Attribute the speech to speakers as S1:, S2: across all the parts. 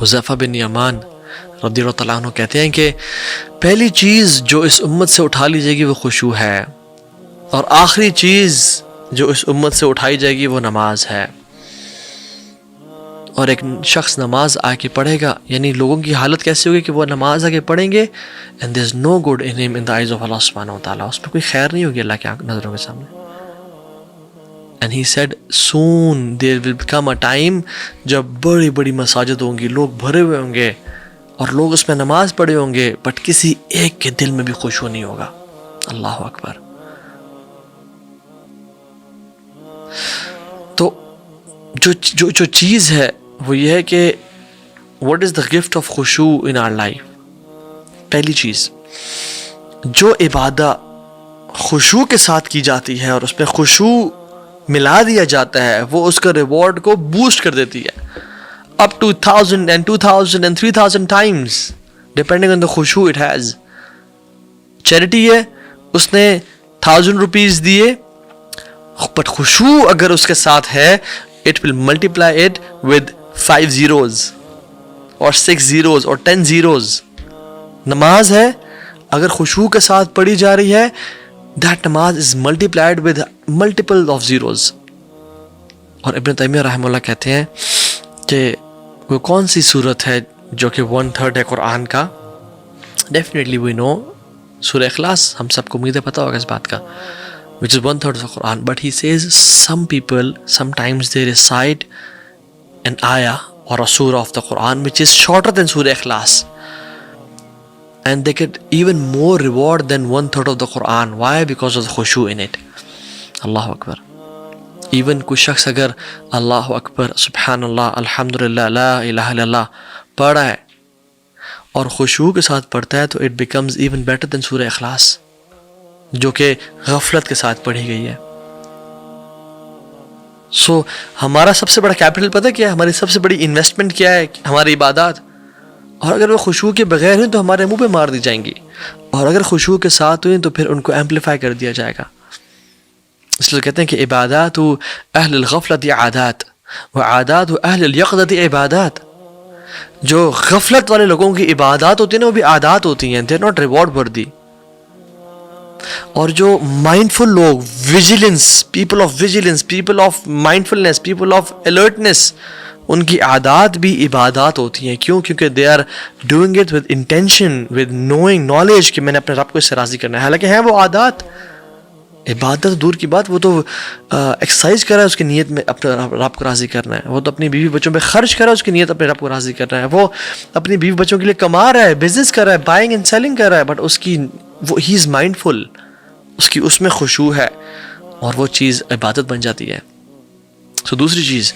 S1: حذیفہ بن یمان رضی اللہ تعالیٰ عنہ کہتے ہیں کہ پہلی چیز جو اس امت سے اٹھا لی جائے گی وہ خشوع ہے، اور آخری چیز جو اس امت سے اٹھائی جائے گی وہ نماز ہے۔ اور ایک شخص نماز آ کے پڑھے گا، یعنی لوگوں کی حالت کیسی ہوگی کہ وہ نماز آ کے پڑھیں گے and there is no good in him in the eyes of Allah سبحانہ وتعالیٰ، اس میں کوئی خیر نہیں ہوگی اللہ کے نظروں کے سامنے۔ and he said soon there will become a time جب بڑی بڑی مساجد ہوں گی، لوگ بھرے ہوئے ہوں گے اور لوگ اس میں نماز پڑھے ہوں گے، بٹ کسی ایک کے دل میں بھی خشوع نہیں ہوگا۔ اللہ اکبر۔ تو جو چیز ہے وہ یہ ہے کہ what is the gift of خشوع in our life؟ پہلی چیز، جو عبادت خشوع کے ساتھ کی جاتی ہے اور اس میں خشوع ملا دیا جاتا ہے، وہ اس کا ریوارڈ کو بوسٹ کر دیتی ہے up to 1000 and 2000 and 3000 times depending on the خشوع it has۔ Charity ہے، اس نے 1000 روپیز دیے، بٹ خشوع اگر اس کے ساتھ ہے it will multiply it with 5 zeros اور 6 zeros اور 10 zeros۔ نماز ہے، اگر خشوع کے ساتھ پڑھی جا رہی ہے that نماز is multiplied with multiple of zeros۔ اور ابن تیمیہ رحمہ اللہ کہتے ہیں کہ وہ کون سی صورت ہے جو کہ 1/3 ہے قرآن کا؟ ڈیفینیٹلی وی نو سورہ اخلاص، ہم سب کو امید ہے پتہ ہوگا اس بات کا، which is 1/3 of the Quran. But he says some people sometimes they recite an ayah or a surah of the Quran which is shorter than Surah Ikhlas, and they get even more reward than 1/3 of the Quran. Why? Because of the khushu in it. Allahu Akbar. Even کوئی شخص اگر اللہ اکبر سبحان اللہ الحمدللہ لا الہ الا اللہ پڑھ رہا ہے اور خشوع کے ساتھ پڑھتا ہے تو it becomes even better than سورہ اخلاص جو کہ غفلت کے ساتھ پڑھی گئی ہے۔ سو ہمارا سب سے بڑا کیپٹل پتہ کیا ہے؟ ہماری سب سے بڑی انویسٹمنٹ کیا ہے؟ ہماری عبادات۔ اور اگر وہ خشوع کے بغیر ہوئیں تو ہمارے منہ پہ مار دی جائیں گی، اور اگر خشوع کے ساتھ ہوئیں تو پھر ان کو ایمپلیفائی کر دیا جائے گا۔ اس لیے کہتے ہیں کہ عبادات اہل الغفلت عادات و عادات اہل الیقظۃ عبادات۔ جو غفلت والے لوگوں کی عبادات ہوتی ہیں نا وہ بھی عادات ہوتی ہیں، they're not reward worthy۔ اور جو مائنڈفل لوگ، vigilance, people of vigilance, people of mindfulness, people of alertness, ان کی عادات بھی عبادات ہوتی ہیں۔ کیوں؟ کیونکہ they are doing it with intention, with knowing, knowledge کہ میں نے اپنے رب کو اس سے راضی کرنا ہے، حالانکہ ہیں وہ عادات۔ عبادت دور کی بات، وہ تو ایکسرسائز کر رہا ہے اس کی نیت میں اپنے رب کو راضی کرنا ہے، وہ تو اپنی بیوی بچوں پہ خرچ کر رہا ہے اس کی نیت اپنے رب کو راضی کرنا ہے، وہ اپنی بیوی بچوں کے لیے کما رہا ہے، بزنس کر رہا ہے، بائنگ اینڈ سیلنگ کر رہا ہے، بٹ اس کی وہ ہی از مائنڈفل، اس میں خشوع ہے اور وہ چیز عبادت بن جاتی ہے۔ سو دوسری چیز،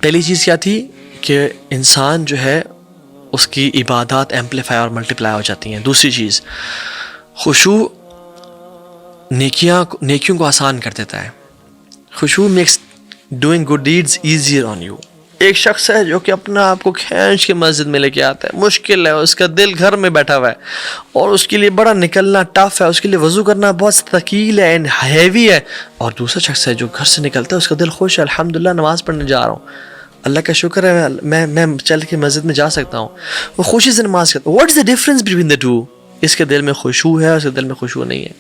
S1: پہلی چیز کیا تھی کہ انسان جو ہے اس کی عبادات ایمپلیفائی اور ملٹیپلائی ہو جاتی ہیں۔ دوسری چیز، خشوع نیکیوں کو آسان کر دیتا ہے۔ خشوع makes doing good deeds easier on you. ایک شخص ہے جو کہ اپنا آپ کو کھینچ کے مسجد میں لے کے آتا ہے، مشکل ہے، اس کا دل گھر میں بیٹھا ہوا ہے اور اس کے لیے بڑا نکلنا ٹف ہے، اس کے لیے وضو کرنا بہت ثقیل ہے اینڈ ہیوی ہے، اور دوسرا شخص ہے جو گھر سے نکلتا ہے اس کا دل خوش ہے، الحمدللہ نماز پڑھنے جا رہا ہوں، اللہ کا شکر ہے میں چل کے مسجد میں جا سکتا ہوں، وہ خوشی سے نماز کرتا ہے۔ What is the difference between the two? اس کے دل میں خشوع ہے، اس کے دل میں خشوع نہیں ہے۔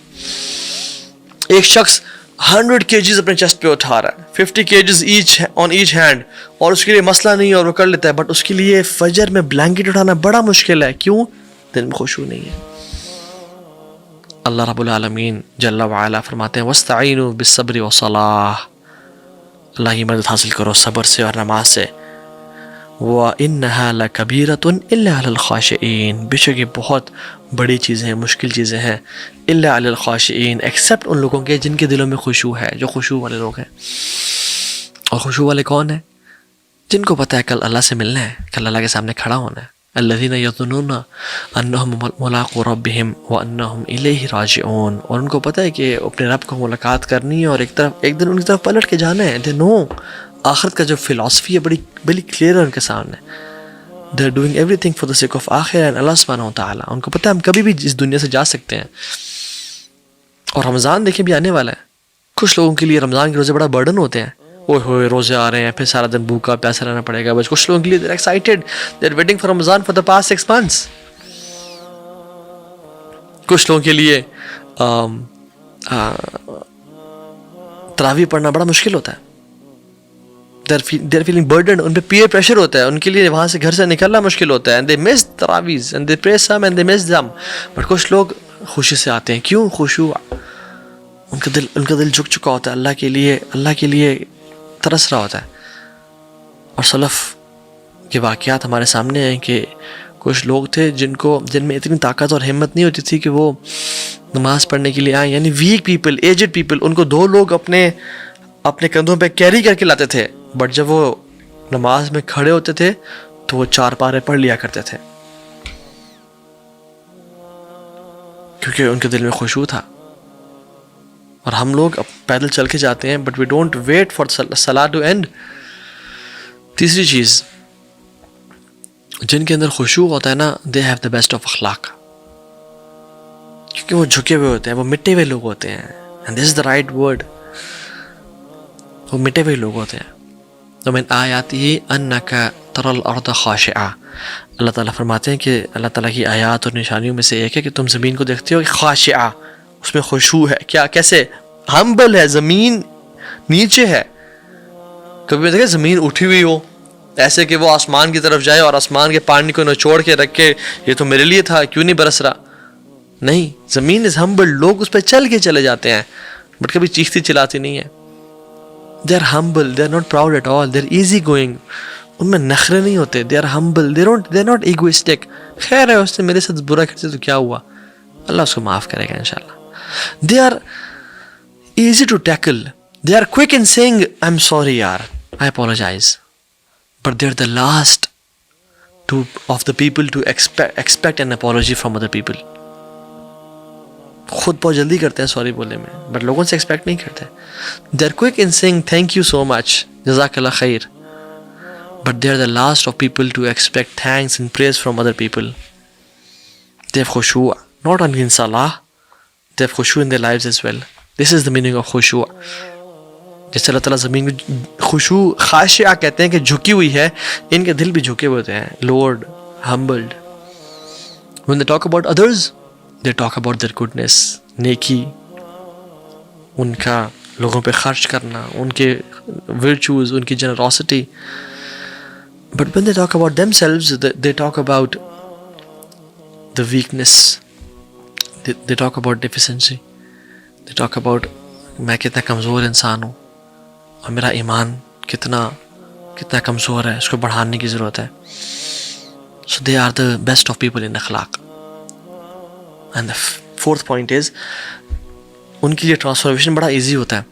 S1: ایک شخص 100 kgs اپنے چیسٹ پہ اٹھا رہا ہے، 50 kgs on each hand، اور اس کے لیے مسئلہ نہیں ہے اور وہ کر لیتا ہے، بٹ اس کے لیے فجر میں بلینکٹ اٹھانا بڑا مشکل ہے۔ کیوں؟ دل میں خشوع نہیں ہے۔ اللہ رب العالمین جل وعلا فرماتے ہیں وَاسْتَعِينُوا بِالصَّبْرِ وَالصَّلَاةِ، اللہ کی مدد حاصل کرو صبر سے اور نماز سے۔ وَإِنَّهَا لَكَبِيرَةٌ إِلَّا عَلَى الْخَاشِعِينَ، بے شک یہ بہت بڑی چیزیں ہیں، مشکل چیزیں ہیں، إِلَّا عَلَى الْخَاشِعِينَ، ایکسیپٹ ان لوگوں کے جن کے دلوں میں خشوع ہے، جو خشوع والے لوگ ہیں۔ اور خشوع والے کون ہیں؟ جن کو پتہ ہے کل اللہ سے ملنا ہے، کل اللہ کے سامنے کھڑا ہونا ہے۔ الذین یظنون انہم ملاقو ربہم وانہم الیہ راجعون، اور ان کو پتہ ہے کہ اپنے رب کو ملاقات کرنی ہے اور ایک دن ان کی طرف پلٹ کے جانا ہے۔ دے نو آخرت کا جو فلاسفی ہے بڑی کلیئر ہے ان کے سامنے۔ They are doing everything for the sake of آخرہ اینڈ اللہ سبحانہ وتعالیٰ۔ ان کو پتہ ہے ہم کبھی بھی اس دنیا سے جا سکتے ہیں، اور رمضان دیکھیں بھی آنے والا ہے۔ کچھ لوگوں کے لیے رمضان کے روزے بڑا برڈن ہوتے ہیں، اوہ ہوئے روزے آ رہے ہیں, پھر سارا دن بھوکا پیاسا رہنا پڑے گا. بس کچھ لوگوں کے لیے they're excited, they're waiting for Ramadan for the past 6 months. کچھ لوگوں کے لیے تراویح پڑھنا بڑا مشکل ہوتا ہے. they're feeling burdened, ان پہ peer pressure ہوتا ہے, ان کے لیے وہاں سے گھر سے نکلنا مشکل ہوتا ہے. and they miss تراویح and they pray some and they miss them. but کچھ لوگ خوشی سے آتے ہیں. کیوں؟ خشوع, ان کا دل جھک چکا ہوتا ہے اللہ کے لیے ترس رہا ہوتا ہے. اور سلف کے واقعات ہمارے سامنے ہیں کہ کچھ لوگ تھے جن میں اتنی طاقت اور ہمت نہیں ہوتی تھی کہ وہ نماز پڑھنے کے لیے آئیں. یعنی ویک پیپل, ایجڈ پیپل, ان کو 2 لوگ اپنے کندھوں پہ کیری کر کے لاتے تھے. بٹ جب وہ نماز میں کھڑے ہوتے تھے تو وہ 4 پارے پڑھ لیا کرتے تھے, کیونکہ ان کے دل میں خشوع تھا. اور ہم لوگ پیدل چل کے جاتے ہیں, but we don't wait for صلاۃ ٹو اینڈ. تیسری چیز, جن کے اندر خشوع ہوتا ہے نا, they have the best of اخلاق, کیونکہ وہ جھکے ہوئے ہوتے ہیں, وہ مٹے ہوئے لوگ ہوتے ہیں. And this is the right word, وہ مٹے ہوئے لوگ ہوتے ہیں. ومن آیاتہ انک تری الارض خاشعہ, اللہ تعالیٰ فرماتے ہیں کہ اللہ تعالیٰ کی آیات اور نشانیوں میں سے ایک ہے کہ تم زمین کو دیکھتے ہو کہ خاشعہ, اس میں خشوع ہے. کیا, کیسے؟ ہمبل ہے, زمین نیچے ہے. کبھی دیکھیں زمین اٹھی ہوئی ہو ایسے کہ وہ آسمان کی طرف جائے اور آسمان کے پانی کو نچوڑ کے رکھ کے یہ تو میرے لیے تھا, کیوں نہیں برس رہا؟ نہیں, زمین از ہمبل. لوگ اس پہ چل کے چلے جاتے ہیں بٹ کبھی چیختی چلاتی نہیں ہے. they are humble, they are not proud at all, they are easy going. ان میں نخرے نہیں ہوتے. they are humble, they are not egoistic. خیر ہے, اس نے میرے ساتھ برا کرتے تو کیا ہوا, اللہ اس کو معاف کرے گا انشاءاللہ. they are easy to tackle, they are quick in saying I'm sorry yaar, I apologize. but they are the last of the people to expect an apology from other people. خود بہت جلدی کرتے ہیں سوری بولنے میں, but لوگوں سے expect نہیں کرتے. they are quick in saying thank you so much, جزاک اللہ خیر, but they are the last of people to expect thanks and praise from other people. they have khushu' not only in salah, they have khushu' in their lives as well. this is the meaning of khushu'. جیسے اللہ تعالیٰ زمین کو خشوع خاشعہ کہتے ہیں کہ جھکی ہوئی ہے, ان کے دل بھی جھکے ہوئے ہوتے ہیں, lowered, humbled. when they talk about others, they talk about their goodness, نیکی, ان کا لوگوں پہ خرچ کرنا, ان کے virtues, ان کی generosity. but when they talk about themselves, they talk about the weakness, they talk about deficiency, they talk about میں کتنا کمزور انسان ہوں اور میرا ایمان کتنا کمزور ہے, اس کو بڑھانے کی ضرورت ہے. so they are the best of people in اخلاق. and the fourth point is, ان کے لیے ٹرانسفارمیشن بڑا ایزی ہوتا ہے.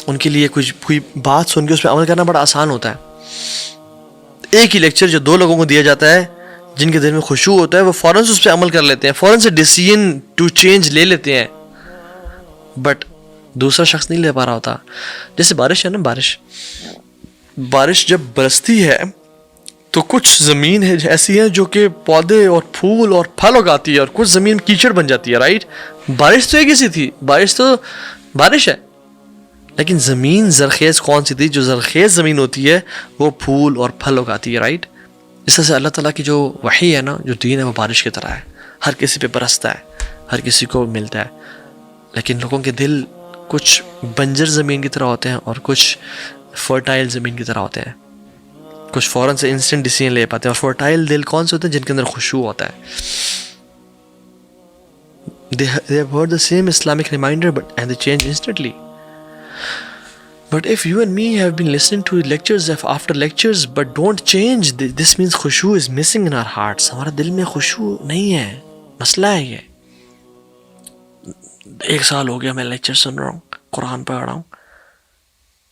S1: ان کے لیے کوئی بات سن کے اس پہ عمل کرنا بڑا آسان ہوتا ہے. ایک ہی لیکچر جو 2 لوگوں کو دیا جاتا ہے جن کے دل میں خشوع ہوتا ہے, وہ فوراً سے اس پہ عمل کر لیتے ہیں, فوراً سے ڈیسیژن ٹو چینج لے لیتے ہیں. بٹ دوسرا شخص نہیں لے پا رہا ہوتا. جیسے بارش ہے نا, بارش جب برستی ہے تو کچھ زمین ہے ایسی ہے جو کہ پودے اور پھول اور پھل اگاتی ہے, اور کچھ زمین کیچڑ بن جاتی ہے, رائٹ. بارش تو ایک ہی سی تھی, بارش تو بارش ہے, لیکن زمین زرخیز کون سی تھی؟ جو زرخیز زمین ہوتی ہے وہ پھول اور پھل اگاتی ہے, رائٹ. اس طرح سے اللہ تعالیٰ کی جو وحی ہے نا, جو دین ہے, وہ بارش کی طرح ہے, ہر کسی پہ برستا ہے, ہر کسی کو ملتا ہے. لیکن لوگوں کے دل کچھ بنجر زمین کی طرح ہوتے ہیں اور کچھ فرٹائل زمین کی طرح ہوتے ہیں. کچھ فوراً سے انسٹنٹ ڈیسیژن لے پاتے ہیں, اور فرٹائل دل کون سے ہوتے ہیں؟ جن کے اندر خشوع ہوتا ہے. they have heard the same Islamic reminder and they change instantly. But if you and me have been listening to lectures after lectures but don't change, this means khushu is missing in our hearts. ہمارا دل میں خشوع نہیں ہے, مسئلہ ہے یہ. 1 سال ہو گیا میں لیکچر سن رہا ہوں, قرآن پڑھ رہا ہوں,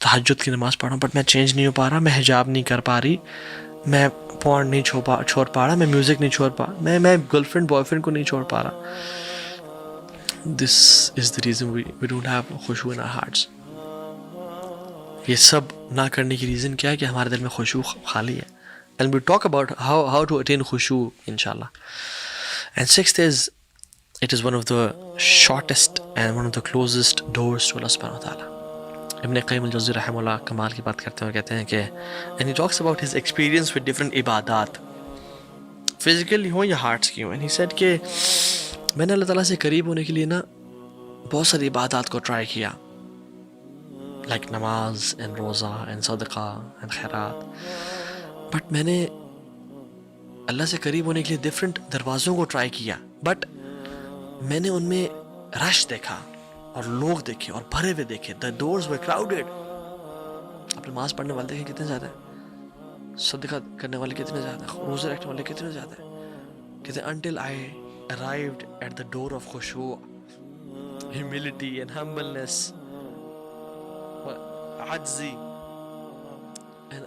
S1: تہجد کی نماز پڑھ رہا ہوں, بٹ میں چینج نہیں ہو پا رہا, میں حجاب نہیں کر پا رہی, میں پورن نہیں چھوڑ پا رہا, میں میوزک نہیں چھوڑ پا, میں گرل فرینڈ بوائے فرینڈ کو نہیں چھوڑ پا رہا. This is the reason we don't have khushu in our hearts. یہ سب نہ کرنے کی ریزن کیا ہے؟ کہ ہمارے دل میں خشوع خالی ہے. And we'll talk about how to attain khushu inshallah. And 6th is, it is one of the shortest and one of the closest doors to Allah subhanahu wa ta'ala. ابن قیم الجوزی رحمہ اللہ کمال کی بات کرتے ہیں اور کہتے ہیں کہ and he talks about his experience with different عبادات فزیکلی ہوں یا ہارٹس کی ہوں. and he said کہ میں نے اللہ تعالیٰ سے قریب ہونے کے لیے نا بہت ساری عبادات کو ٹرائی کیا, لائک نماز اینڈ روزہ اینڈ صدقہ اینڈ خیرات, بٹ میں نے اللہ سے قریب ہونے کے لیے ڈفرینٹ دروازوں کو ٹرائی کیا, بٹ میں نے ان میں رش دیکھا اور لوگ دیکھے اور بھرے ہوئے دیکھے. the doors were crowded. آپ نماز پڑھنے والے دیکھیں کتنے زیادہ ہیں, صدقہ کرنے والے کتنے زیادہ ہیں, روزے رکھنے والے کتنے زیادہ ہیں. کہتے ہیں until I arrived at the door of khushu, humility and humbleness, عجزی, and